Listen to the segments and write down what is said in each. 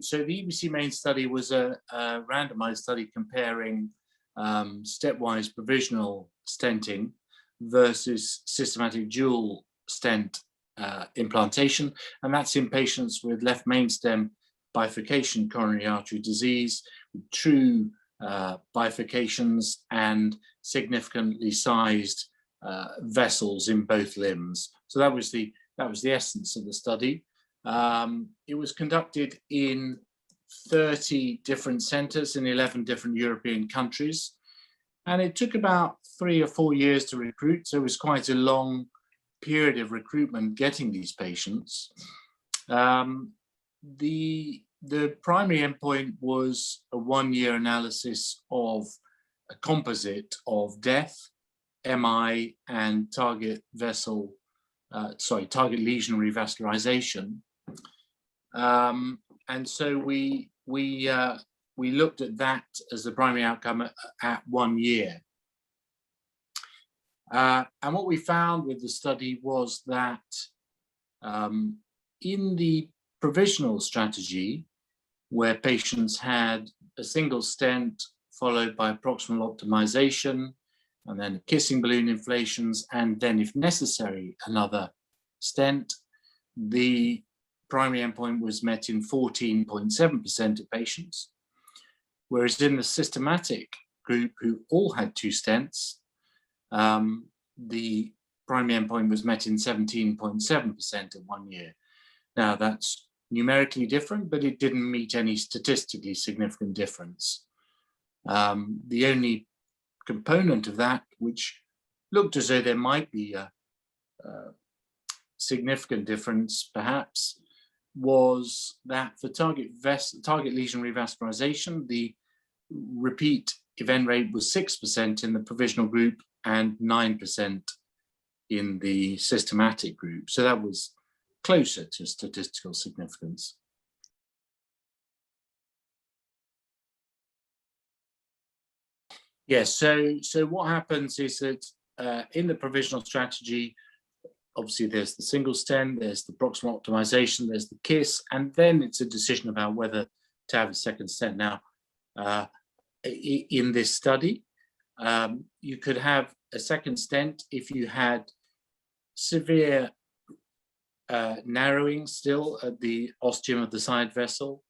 So the EBC main study was a randomized study comparing stepwise provisional stenting versus systematic dual stent implantation, and that's in patients with left main stem bifurcation coronary artery disease, true bifurcations and significantly sized vessels in both limbs. So that was the essence of the study. It was conducted in 30 different centers in 11 different European countries, and it took about 3 or 4 years to recruit, so it was quite a long period of recruitment getting these patients. The primary endpoint was a 1-year analysis of a composite of death, MI, and target lesion revascularization. And so we looked at that as the primary outcome at 1 year. And what we found with the study was that in the provisional strategy, where patients had a single stent followed by proximal optimization, and then kissing balloon inflations, and then, if necessary, another stent, the primary endpoint was met in 14.7% of patients. Whereas in the systematic group, who all had 2 stents, the primary endpoint was met in 17.7% at 1 year. Now, that's numerically different, but it didn't meet any statistically significant difference. The only component of that which looked as though there might be a significant difference, perhaps, was that for target lesion revascularization, the repeat event rate was 6% in the provisional group and 9% in the systematic group. So that was closer to statistical significance. Yes, so what happens is that in the provisional strategy, obviously there's the single stent, there's the proximal optimization, there's the KISS, and then it's a decision about whether to have a second stent. Now, in this study, you could have a second stent if you had severe narrowing still at the ostium of the side vessel,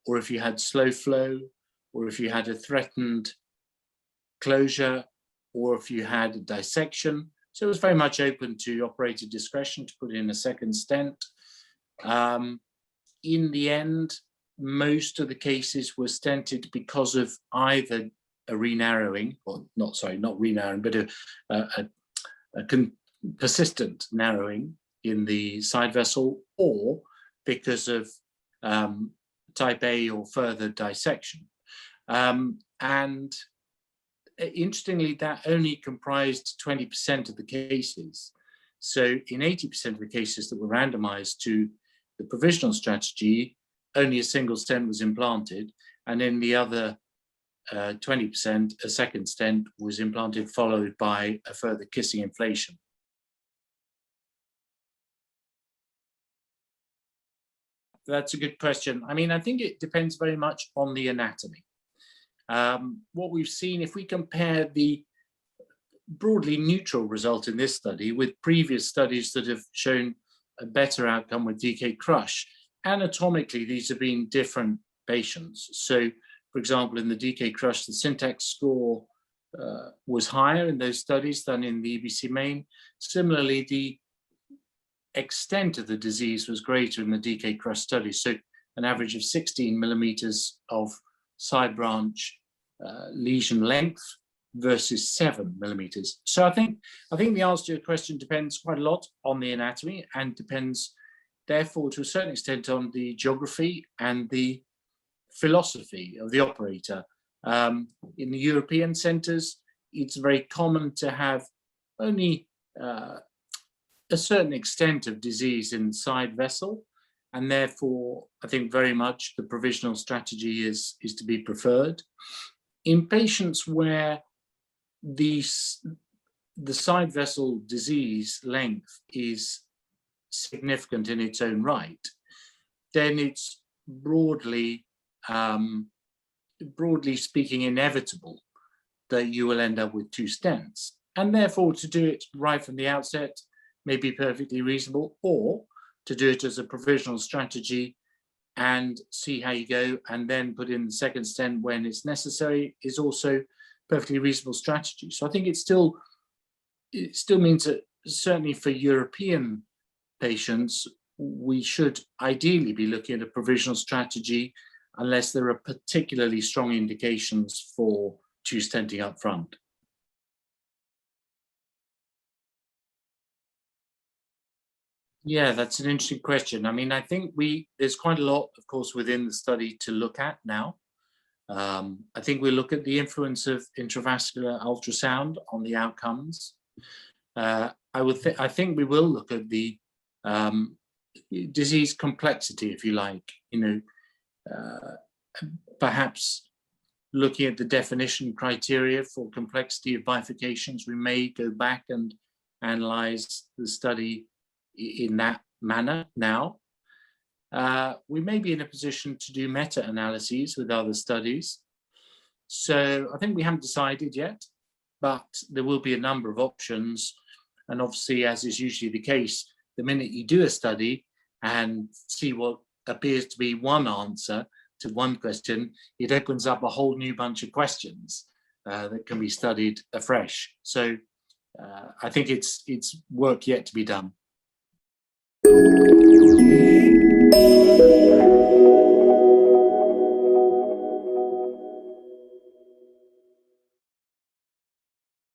or if you had slow flow, or if you had a threatened closure, or if you had a dissection. So it was very much open to operator discretion to put in a second stent. In the end, most of the cases were stented because of either a re-narrowing, or not re-narrowing, but a persistent narrowing in the side vessel, or because of type A or further dissection. And interestingly, that only comprised 20% of the cases. So in 80% of the cases that were randomized to the provisional strategy, only a single stent was implanted, and in the other 20%, a second stent was implanted, followed by a further kissing inflation. That's a good question. I mean, I think it depends very much on the anatomy. What we've seen, if we compare the broadly neutral result in this study with previous studies that have shown a better outcome with dkcrush, anatomically, these have been different patients. So, for example, in the dkcrush, the syntax score was higher in those studies than in the EBC main. Similarly, the extent of the disease was greater in the dkcrush study. So an average of 16 millimeters of side branch lesion length versus 7 millimeters. So I think the answer to your question depends quite a lot on the anatomy, and depends, therefore, to a certain extent on the geography and the philosophy of the operator. In the European centers, it's very common to have only a certain extent of disease in the side vessel, and therefore I think very much the provisional strategy is to be preferred. In patients where the side vessel disease length is significant in its own right, then it's broadly speaking, inevitable that you will end up with 2 stents. And therefore, to do it right from the outset may be perfectly reasonable, or to do it as a provisional strategy and see how you go, and then put in the second stent when it's necessary, is also perfectly reasonable strategy. So I think it still means that certainly for European patients, we should ideally be looking at a provisional strategy unless there are particularly strong indications for 2 stenting up front. Yeah, that's an interesting question. I mean, I think there's quite a lot, of course, within the study to look at now. I think we'll look at the influence of intravascular ultrasound on the outcomes. I think we will look at the disease complexity, if you like, perhaps looking at the definition criteria for complexity of bifurcations. We may go back and analyze the study in that manner now. We may be in a position to do meta-analyses with other studies. So I think we haven't decided yet, but there will be a number of options. And obviously, as is usually the case, the minute you do a study and see what appears to be one answer to one question, it opens up a whole new bunch of questions that can be studied afresh. So I think it's work yet to be done.